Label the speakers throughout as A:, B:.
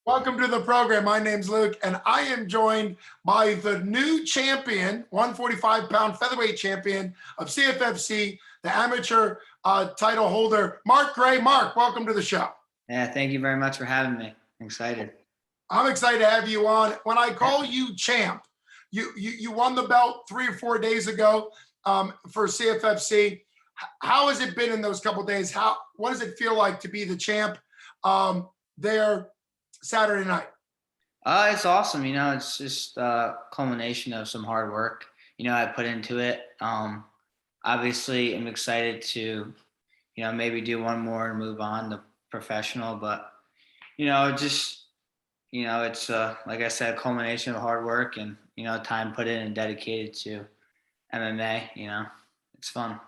A: Welcome to the program. My name's Luke, and I am joined by the new champion, 145-pound featherweight champion of CFFC, the amateur title holder, Mark Gray. Mark, welcome to the show.
B: Yeah, thank you very much for having me. I'm excited.
A: I'm excited to have you on. When I call you champ, you won the belt 3 or 4 days ago for CFFC. How has it been in those couple of days? What does it feel like to be the champ there Saturday night?
B: It's awesome. It's just a culmination of some hard work, I put into it. Obviously, I'm excited to, maybe do one more and move on to professional. But, it's, like I said, a culmination of hard work and, time put in and dedicated to MMA. It's fun.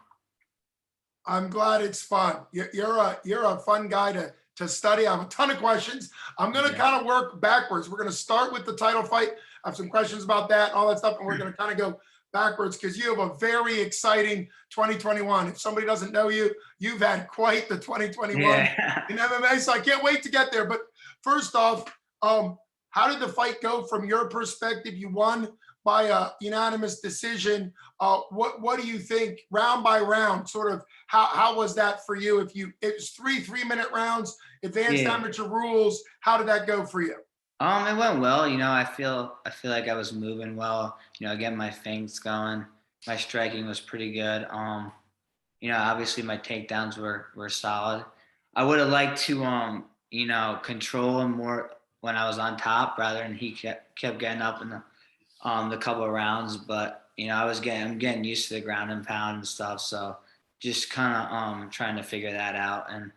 A: I'm glad it's fun. You're a fun guy to study. I have a ton of questions. I'm going to kind of work backwards. We're going to start with the title fight. I have some questions about that and all that stuff, and we're going to kind of go backwards because you have a very exciting 2021. If somebody doesn't know you, you've had quite the 2021 in MMA, so I can't wait to get there. But first off, how did the fight go from your perspective? You won by a unanimous decision. What do you think round by round, sort of how was that for you? It was 3-minute rounds, advanced amateur rules. How did that go for you?
B: It went well. I feel like I was moving well, getting my feints going. My striking was pretty good. Obviously my takedowns were solid. I would have liked to control him more when I was on top rather than he kept getting up in the couple of rounds, but I'm getting used to the ground and pound and stuff, so just kind of trying to figure that out and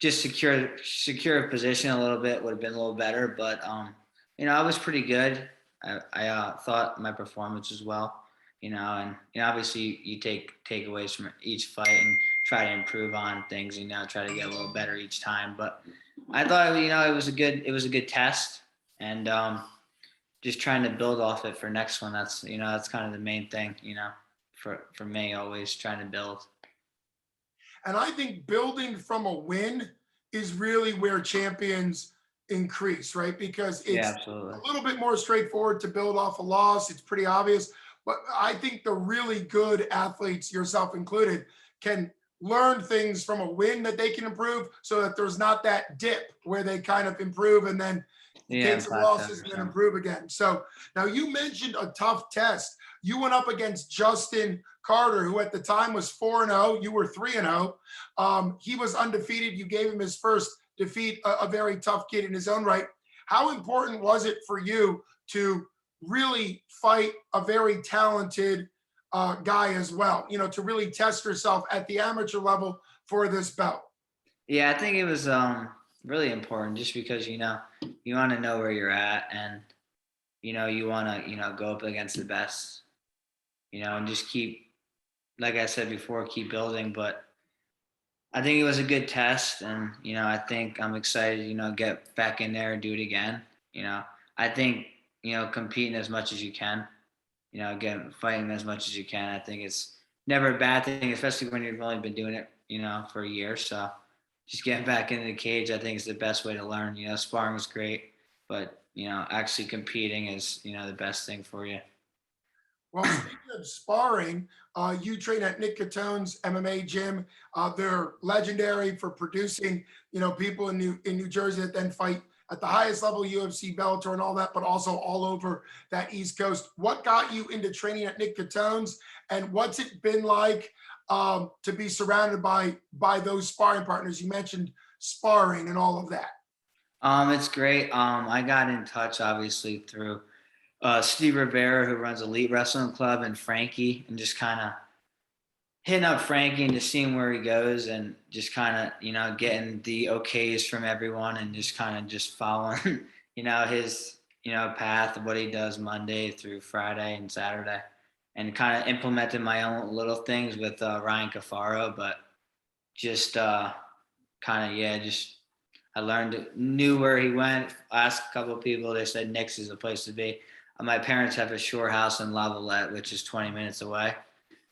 B: just secure a position a little bit would have been a little better, but I was pretty good. I thought my performance was well, and obviously you take takeaways from each fight and try to improve on things, try to get a little better each time, but I thought it was a good test, and just trying to build off it for next one. That's kind of the main thing, for me, always trying to build.
A: And I think building from a win is really where champions increase, right? Because it's a little bit more straightforward to build off a loss. It's pretty obvious. But I think the really good athletes, yourself included, can learn things from a win that they can improve so that there's not that dip where they kind of improve and then take some losses and then improve again. So now you mentioned a tough test. You went up against Justin Carter, who at the time was 4-0. You were 3-0. He was undefeated. You gave him his first defeat, a very tough kid in his own right. How important was it for you to really fight a very talented guy as well, to really test yourself at the amateur level for this belt?
B: Yeah, I think it was really important just because, you want to know where you're at and, you want to, go up against the best, and just keep, like I said before, keep building. But I think it was a good test, and, I think I'm excited, get back in there and do it again. I think, competing as much as you can, fighting as much as you can. I think it's never a bad thing, especially when you've only been doing it, for a year. So just getting back into the cage, I think, is the best way to learn. Sparring was great, but, actually competing is, the best thing for you.
A: Well, speaking of sparring, you train at Nick Catone's MMA gym. They're legendary for producing, people in New Jersey that then fight at the highest level, UFC, Bellator, and all that, but also all over that East Coast. What got you into training at Nick Catone's, and what's it been like to be surrounded by those sparring partners? You mentioned sparring and all of that.
B: It's great. I got in touch, obviously, through Steve Rivera, who runs Elite Wrestling Club, and Frankie, and just kind of hitting up Frankie and just seeing where he goes and just kind of, getting the okays from everyone and just kind of just following, his, path of what he does Monday through Friday and Saturday, and kind of implemented my own little things with Ryan Cafaro, but just I knew where he went, asked a couple of people, they said Nick's is the place to be. My parents have a shore house in Lavalette, which is 20 minutes away.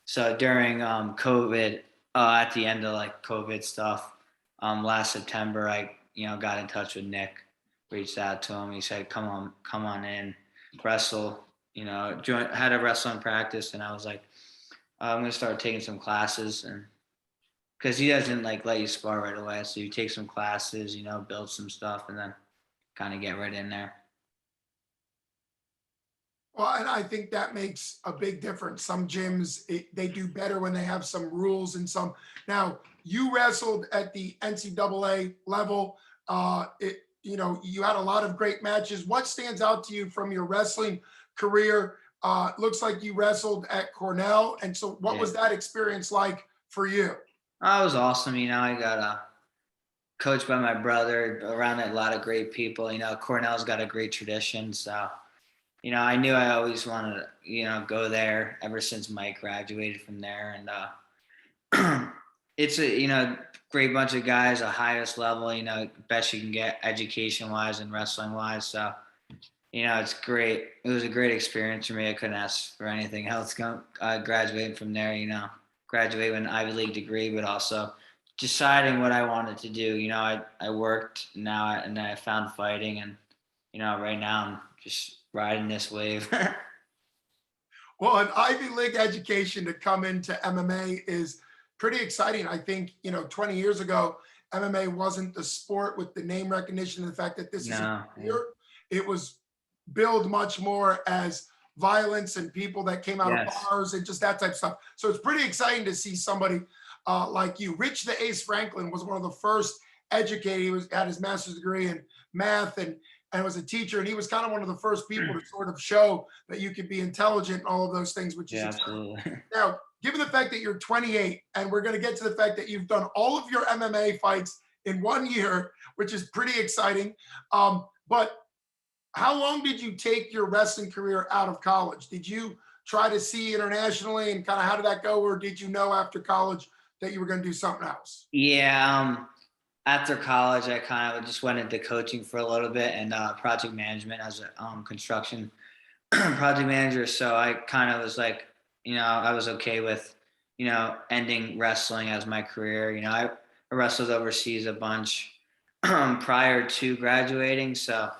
B: So during COVID, at the end of COVID stuff, last September, I got in touch with Nick, reached out to him. He said, come on in, wrestle, had a wrestling practice. And I was like, I'm going to start taking some classes. And because he doesn't like let you spar right away. So you take some classes, build some stuff, and then kind of get right in there.
A: Well, and I think that makes a big difference. Some gyms, they do better when they have some rules and some. Now, you wrestled at the NCAA level. You had a lot of great matches. What stands out to you from your wrestling career? Looks like you wrestled at Cornell. And so what was that experience like for you?
B: Oh, it was awesome. I got coached by my brother, around a lot of great people. Cornell's got a great tradition. So, I knew I always wanted to, go there ever since Mike graduated from there. And it's a, great bunch of guys, the highest level, best you can get education wise and wrestling wise. So, it's great. It was a great experience for me. I couldn't ask for anything else. Graduating from there, graduate with an Ivy League degree, but also deciding what I wanted to do. I worked now and I found fighting, and, right now I'm just riding this wave.
A: Well, an Ivy League education to come into MMA is pretty exciting. I think, 20 years ago, MMA wasn't the sport with the name recognition and the fact that this is a career. It was billed much more as violence and people that came out of bars and just that type of stuff. So it's pretty exciting to see somebody like you. Rich the Ace Franklin was one of the first educated. He had his master's degree in math and was a teacher, and he was kind of one of the first people to sort of show that you could be intelligent and all of those things, which is
B: absolutely.
A: Now, given the fact that you're 28, and we're going to get to the fact that you've done all of your MMA fights in 1 year, which is pretty exciting. But how long did you take your wrestling career out of college? Did you try to see internationally, and kind of how did that go? Or did you know after college that you were going to do something else?
B: Yeah. After college, I kind of just went into coaching for a little bit and project management as a construction project manager. So I kind of was like, I was okay with, ending wrestling as my career. I wrestled overseas a bunch prior to graduating. So,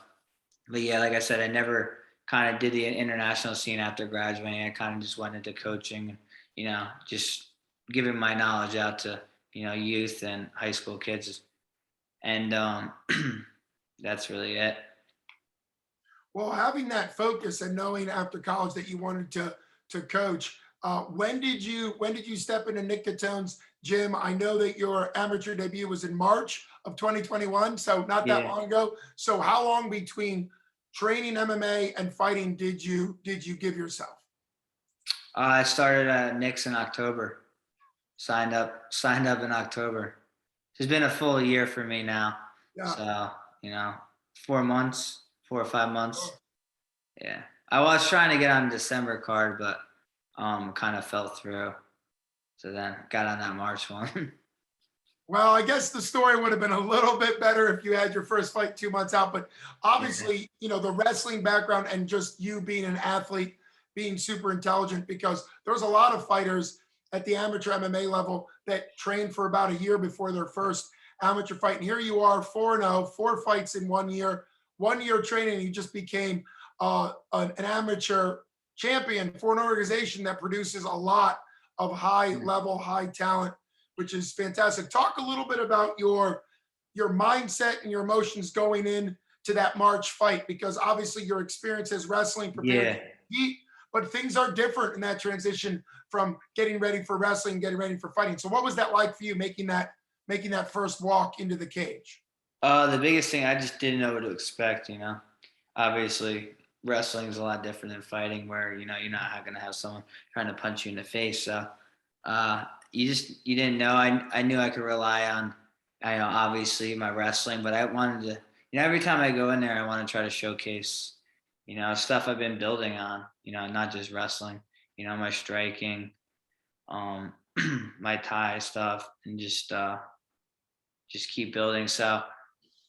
B: but yeah, like I said, I never kind of did the international scene after graduating. I kind of just went into coaching, just giving my knowledge out to, youth and high school kids. And that's really it.
A: Well, having that focus and knowing after college that you wanted to coach, when did you step into Nick Catone's gym? I know that your amateur debut was in March of 2021, so not that long ago. So how long between training MMA and fighting did you give yourself?
B: I started at Nick's in October. Signed up in October. It's been a full year for me now. Yeah. So, 4 months, 4 or 5 months. Yeah. I was trying to get on the December card, but kind of fell through. So then got on that March one.
A: Well, I guess the story would have been a little bit better if you had your first fight 2 months out. But obviously, the wrestling background and just you being an athlete, being super intelligent, because there's a lot of fighters at the amateur MMA level that train for about a year before their first amateur fight. And here you are, 4-0, 4 fights in 1 year, 1 year training. You just became an amateur champion for an organization that produces a lot of high level, high talent, which is fantastic. Talk a little bit about your mindset and your emotions going in to that March fight, because obviously your experience as wrestling prepared to compete, but things are different in that transition from getting ready for wrestling, getting ready for fighting. So what was that like for you making that first walk into the cage?
B: The biggest thing, I just didn't know what to expect, Obviously, wrestling is a lot different than fighting, where, you're not going to have someone trying to punch you in the face. So you didn't know. I knew I could rely on, obviously my wrestling, but I wanted to, every time I go in there, I want to try to showcase, stuff I've been building on, not just wrestling, my striking, my Thai stuff, and just keep building. So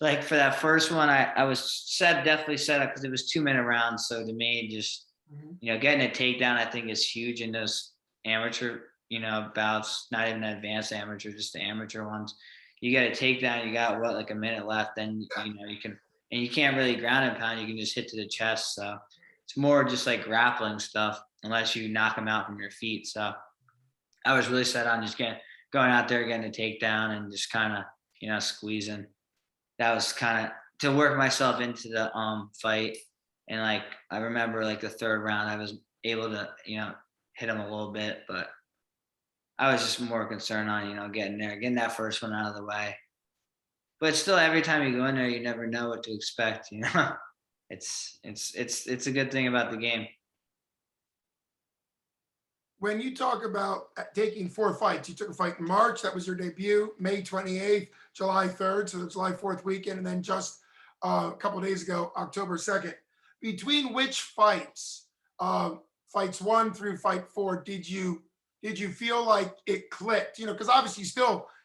B: like for that first one, I was definitely set up because it was 2-minute rounds. So to me, just, getting a takedown, I think is huge in those amateur, bouts, not even advanced amateur, just the amateur ones. You get a takedown, you got like a minute left, then, you can and you can't really ground and pound. You can just hit to the chest. So it's more just like grappling stuff, unless you knock them out from your feet. So I was really set on just going out there, getting a takedown, and just kind of, squeezing. That was kind of to work myself into the fight. And like I remember like the third round, I was able to, hit him a little bit, but I was just more concerned on, getting that first one out of the way. But still, every time you go in there, you never know what to expect. It's a good thing about the game.
A: When you talk about taking 4 fights, you took a fight in March, that was your debut, May 28th, July 3rd, so the July 4th weekend, and then just a couple of days ago, October 2nd. Between which fights, fights 1 through fight 4, did you feel like it clicked? Because obviously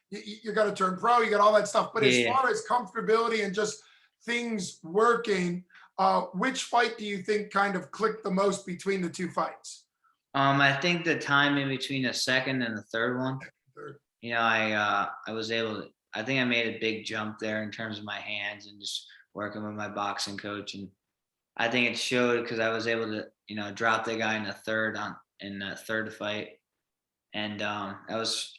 A: you got to turn pro, you got all that stuff, but as far as comfortability and just things working, which fight do you think kind of clicked the most between the 2 fights?
B: I think the time in between the second and the third one, I was able to, I think I made a big jump there in terms of my hands and just working with my boxing coach. And I think it showed because I was able to, drop the guy in the third fight. And that was,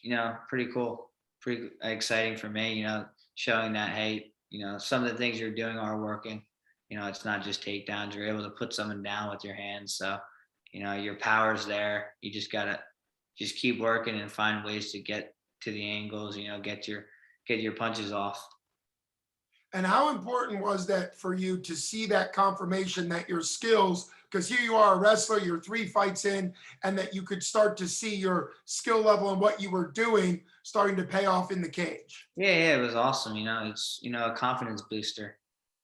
B: pretty cool, pretty exciting for me, showing that, hey, some of the things you're doing are working. It's not just takedowns. You're able to put someone down with your hands. So, your power's there. You just gotta just keep working and find ways to get to the angles, get your punches off.
A: And how important was that for you to see that confirmation that your skills, because here you are a wrestler, you're 3 fights in, and that you could start to see your skill level and what you were doing starting to pay off in the cage?
B: Yeah, it was awesome. It's a confidence booster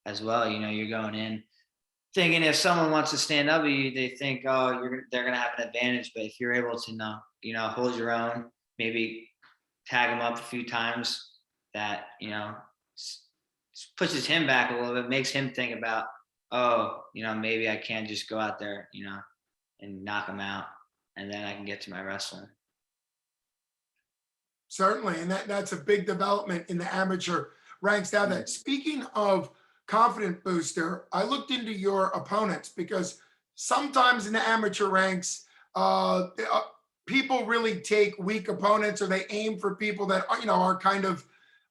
B: as well. You're going in thinking if someone wants to stand up with you, they think, oh, they're gonna have an advantage. But if you're able to hold your own, maybe tag him up a few times, that pushes him back a little bit, makes him think about, oh, maybe I can't just go out there, and knock him out, and then I can get to my wrestling.
A: Certainly, and that's a big development in the amateur ranks. Now that speaking of confident booster, I looked into your opponents because sometimes in the amateur ranks, people really take weak opponents or they aim for people that are kind of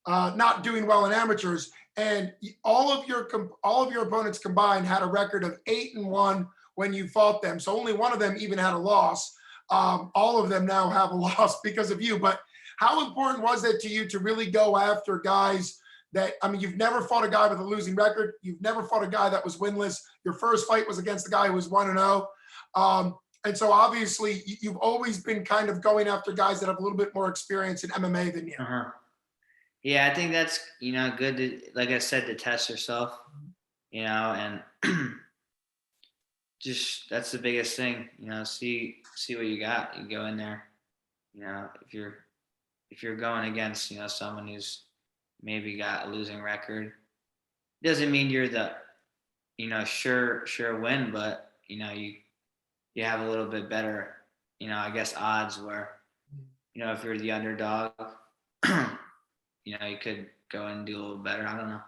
A: not doing well in amateurs. And all of your opponents combined had a record of 8-1 when you fought them. So only one of them even had a loss. All of them now have a loss because of you. But how important was it to you to really go after guys that, you've never fought a guy with a losing record. You've never fought a guy that was winless. Your first fight was against a guy who was 1-0. And so obviously you've always been kind of going after guys that have a little bit more experience in MMA than you.
B: Yeah, I think that's, good to, like I said, to test yourself, and just, that's the biggest thing, see what you got. You go in there, if you're going against, someone who's maybe got a losing record, doesn't mean you're the, sure win, but, you have a little bit better, I guess odds where, if you're the underdog, you could go and do a little better. I don't know.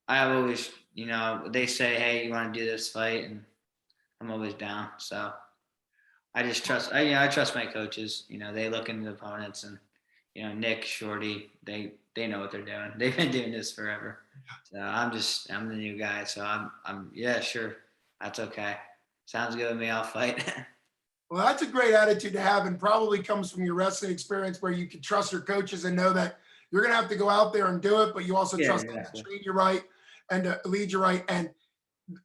B: I have always, they say, hey, you want to do this fight? And I'm always down. So I just trust, I trust my coaches. They look into the opponents and, Nick, Shorty, they know what they're doing. They've been doing this forever. So I'm the new guy. So I'm yeah, sure. That's okay. Sounds good with me. I'll fight.
A: Well, that's a great attitude to have, and probably comes from your wrestling experience where you can trust your coaches and know that you're going to have to go out there and do it, but you also trust them to train you right and to lead you right. And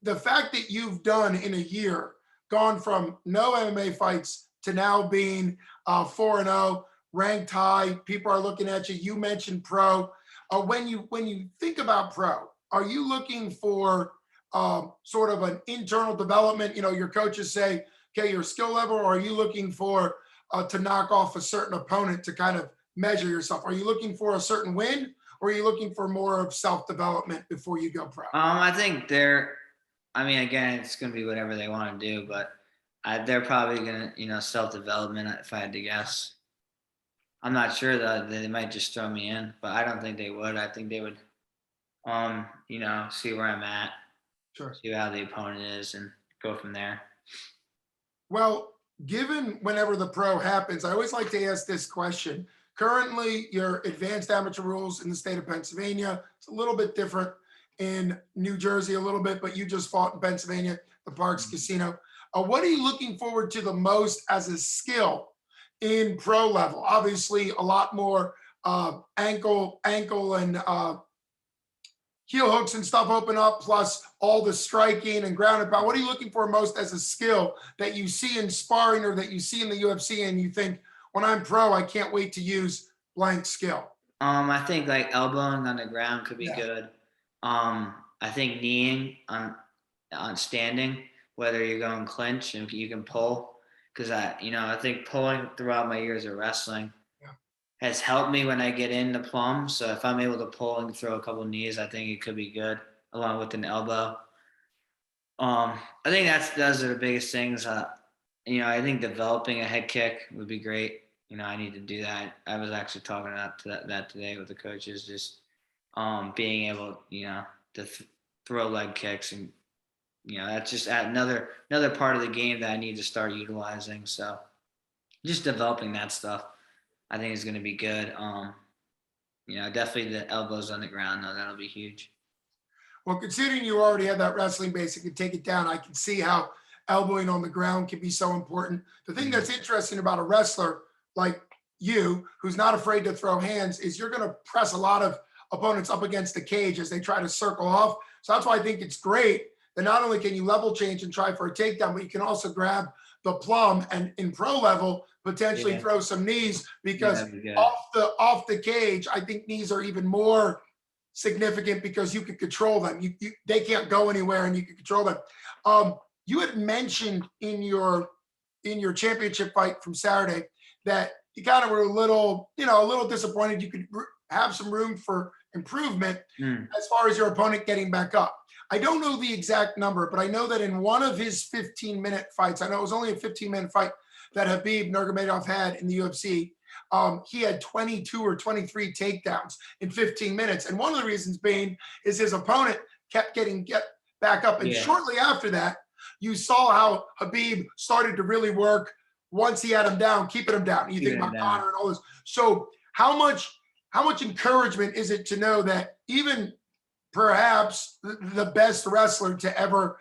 A: the fact that you've done in a year, gone from no MMA fights to now being 4-0, ranked high, people are looking at you. You mentioned pro. When you think about pro, are you looking for sort of an internal development? Your coaches say, okay, your skill level, or are you looking for to knock off a certain opponent to kind of measure yourself? Are you looking for a certain win, or are you looking for more of self-development before you go pro?
B: I think again, it's going to be whatever they want to do, but they're probably going to, self-development if I had to guess. I'm not sure though. They might just throw me in, but I don't think they would. I think they would See where I'm at,
A: Sure.
B: see how the opponent is, and go from there.
A: Well, given whenever the pro happens, I always like to ask this question. Currently, your advanced amateur rules in the state of Pennsylvania, it's a little bit different in New Jersey, a little bit, but you just fought in Pennsylvania, the Parks Casino. What are you looking forward to the most as a skill in pro level? Obviously, a lot more ankle and heel hooks and stuff open up, plus all the striking and ground and pound. What are you looking for most as a skill that you see in sparring or that you see in the UFC and you think, when I'm pro, I can't wait to use blank skill?
B: I think like elbowing on the ground could be
A: Yeah.
B: good. I think kneeing on standing, whether you're going clinch and you can pull, because I think pulling throughout my years of wrestling has helped me when I get in the plum. So if I'm able to pull and throw a couple knees, I think it could be good along with an elbow. I think those are the biggest things. I think developing a head kick would be great. I need to do that. I was actually talking about that today with the coaches, just being able, to throw leg kicks, and that's just another part of the game that I need to start utilizing. So just developing that stuff, I think is going to be good. Definitely the elbows on the ground, though, that'll be huge.
A: Well, considering you already have that wrestling base and can take it down, I can see how elbowing on the ground can be so important. The thing that's interesting about a wrestler like you, who's not afraid to throw hands, is you're going to press a lot of opponents up against the cage as they try to circle off. So that's why I think it's great that not only can you level change and try for a takedown, but you can also grab the plum and in pro level potentially throw some knees, because off the cage, I think knees are even more significant because you can control them. They can't go anywhere and you can control them. You had mentioned in your championship fight from Saturday that you kind of were a little disappointed. You could have some room for improvement as far as your opponent getting back up. I don't know the exact number, but I know that in one of his 15-minute fights, I know it was only a 15-minute fight that Khabib Nurmagomedov had in the UFC, he had 22 or 23 takedowns in 15 minutes. And one of the reasons being is his opponent kept getting back up. And shortly after that, you saw how Khabib started to really work once he had him down, keeping him down. You think about Conor and all this. So how much encouragement is it to know that even perhaps the best wrestler to ever,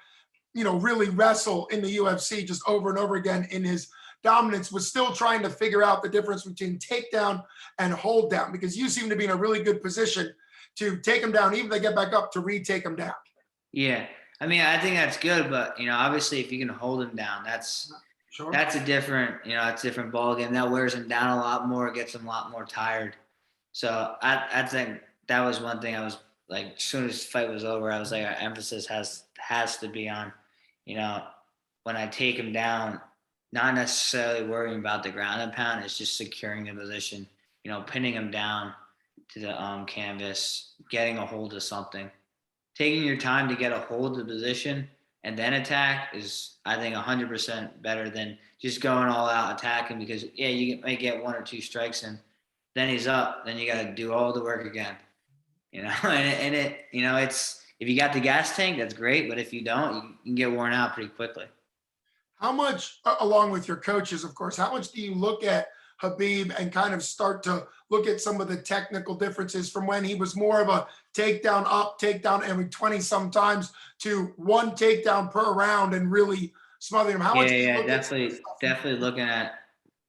A: really wrestle in the UFC just over and over again in his dominance was still trying to figure out the difference between takedown and hold down, because you seem to be in a really good position to take them down, even if they get back up, to retake them down.
B: Yeah. I mean, I think that's good, but obviously if you can hold him down, that's a different, it's a different ball game. That wears him down a lot more, gets him a lot more tired. So I think that was one thing I was like, as soon as the fight was over, I was like, our emphasis has to be on, when I take him down, not necessarily worrying about the ground and pound. It's just securing the position, pinning him down to the canvas, getting a hold of something. Taking your time to get a hold of the position and then attack is, I think, 100% better than just going all out attacking, because, you may get one or two strikes and then he's up. Then you got to do all the work again, it's, if you got the gas tank, that's great. But if you don't, you can get worn out pretty quickly.
A: How much, along with your coaches, of course, how much do you look at Khabib and kind of start to look at some of the technical differences from when he was more of a takedown up, takedown every 20 sometimes to one takedown per round and really smothering him? How much?
B: Definitely looking at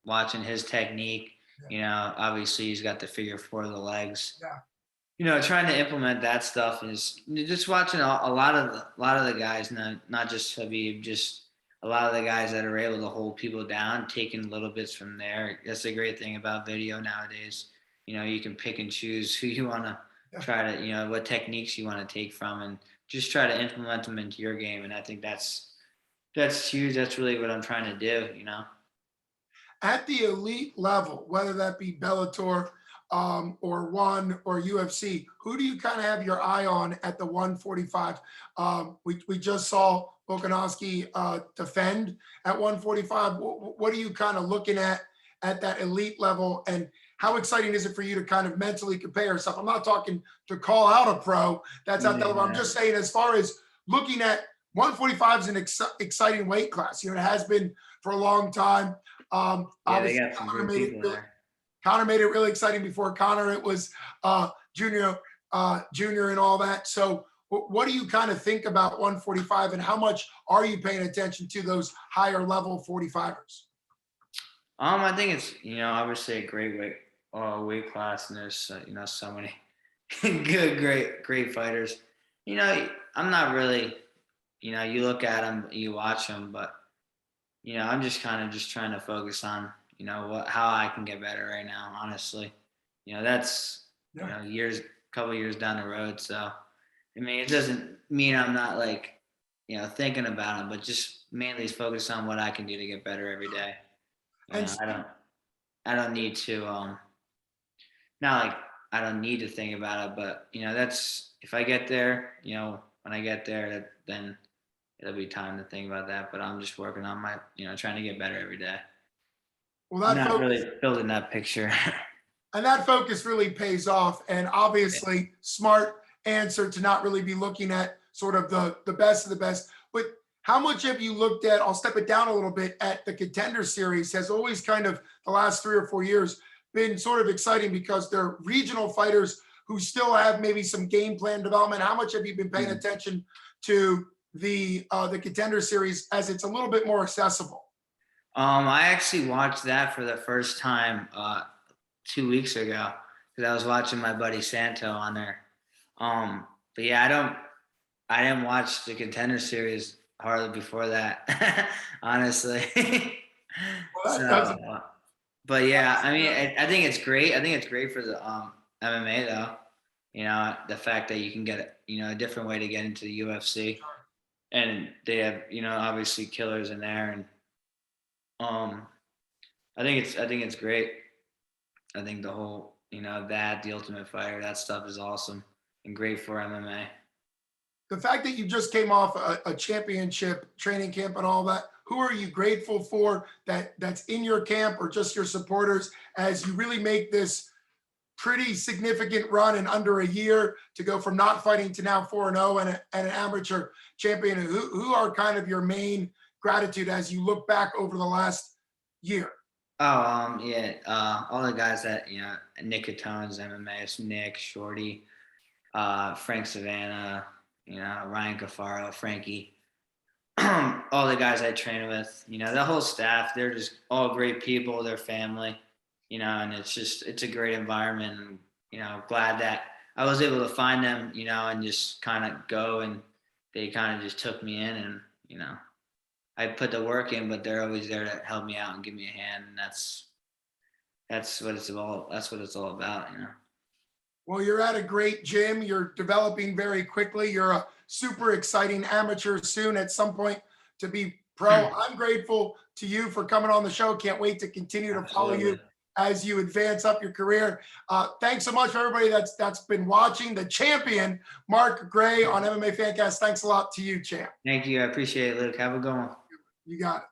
B: watching his technique. Obviously he's got the figure four of the legs. Trying to implement that stuff is just watching a lot of the guys, not just Khabib, just a lot of the guys that are able to hold people down, taking little bits from there. That's the great thing about video nowadays. You can pick and choose who you want to try to, what techniques you want to take from, and just try to implement them into your game. And I think that's huge. That's really what I'm trying to do,
A: At the elite level, whether that be Bellator or ONE or UFC, who do you kind of have your eye on at the 145? We just saw Volkanovski defend at 145. What are you kind of looking at that elite level? And how exciting is it for you to kind of mentally compare yourself? I'm not talking to call out a pro. That's not that level. I'm just saying, as far as looking at 145 is an exciting weight class. You know, it has been for a long time.
B: They got some great people there.
A: Connor made it really exciting. Before Connor, it was junior and all that. So what do you kind of think about 145, and how much are you paying attention to those higher level 45ers?
B: I think it's, obviously a great weight class, and there's so many great fighters. I'm not really, you look at them, you watch them, but I'm just kind of just trying to focus on how I can get better right now. Honestly, that's couple years down the road. So I mean, it doesn't mean I'm not like thinking about it, but just mainly focus on what I can do to get better every day. I don't need to not like I don't need to think about it, but that's, if I get there, when I get there, then it'll be time to think about that. But I'm just working on my trying to get better every day. Well, I'm not really building that picture.
A: And that focus really pays off. And obviously, smart answer to not really be looking at sort of the best of the best. But how much have you looked at, I'll step it down a little bit, at the Contender Series? Has always kind of the last 3 or 4 years been sort of exciting because they're regional fighters who still have maybe some game plan development. How much have you been paying attention to the Contender Series, as it's a little bit more accessible?
B: I actually watched that for the first time 2 weeks ago, because I was watching my buddy Santo on there. But yeah, I didn't watch the Contender Series hardly before that, honestly. But yeah, I mean, I think it's great. I think it's great for the MMA though. The fact that you can get a different way to get into the UFC, and they have obviously killers in there, and I think it's great. I think the whole the Ultimate Fighter, that stuff is awesome and great for MMA.
A: The fact that you just came off a championship training camp and all that, who are you grateful for that's in your camp, or just your supporters, as you really make this pretty significant run in under a year to go from not fighting to now 4-0 and an amateur champion? Who are kind of your main gratitude as you look back over the last year?
B: All the guys that Nick Catones MMA, Nick, Shorty, Frank Savannah, Ryan Cafaro, Frankie, all the guys I train with, the whole staff, they're just all great people, they're family, and it's a great environment, and glad that I was able to find them, and just kind of go, and they kind of just took me in, and I put the work in, but they're always there to help me out and give me a hand, and that's what it's all about,
A: Well, you're at a great gym. You're developing very quickly. You're a super exciting amateur soon at some point to be pro. I'm grateful to you for coming on the show. Can't wait to continue to follow you as you advance up your career. Thanks so much for everybody that's been watching. The champion, Mark Gray on MMA Fancast. Thanks a lot to you, champ.
B: Thank you. I appreciate it, Luke. Have a good one.
A: You got it.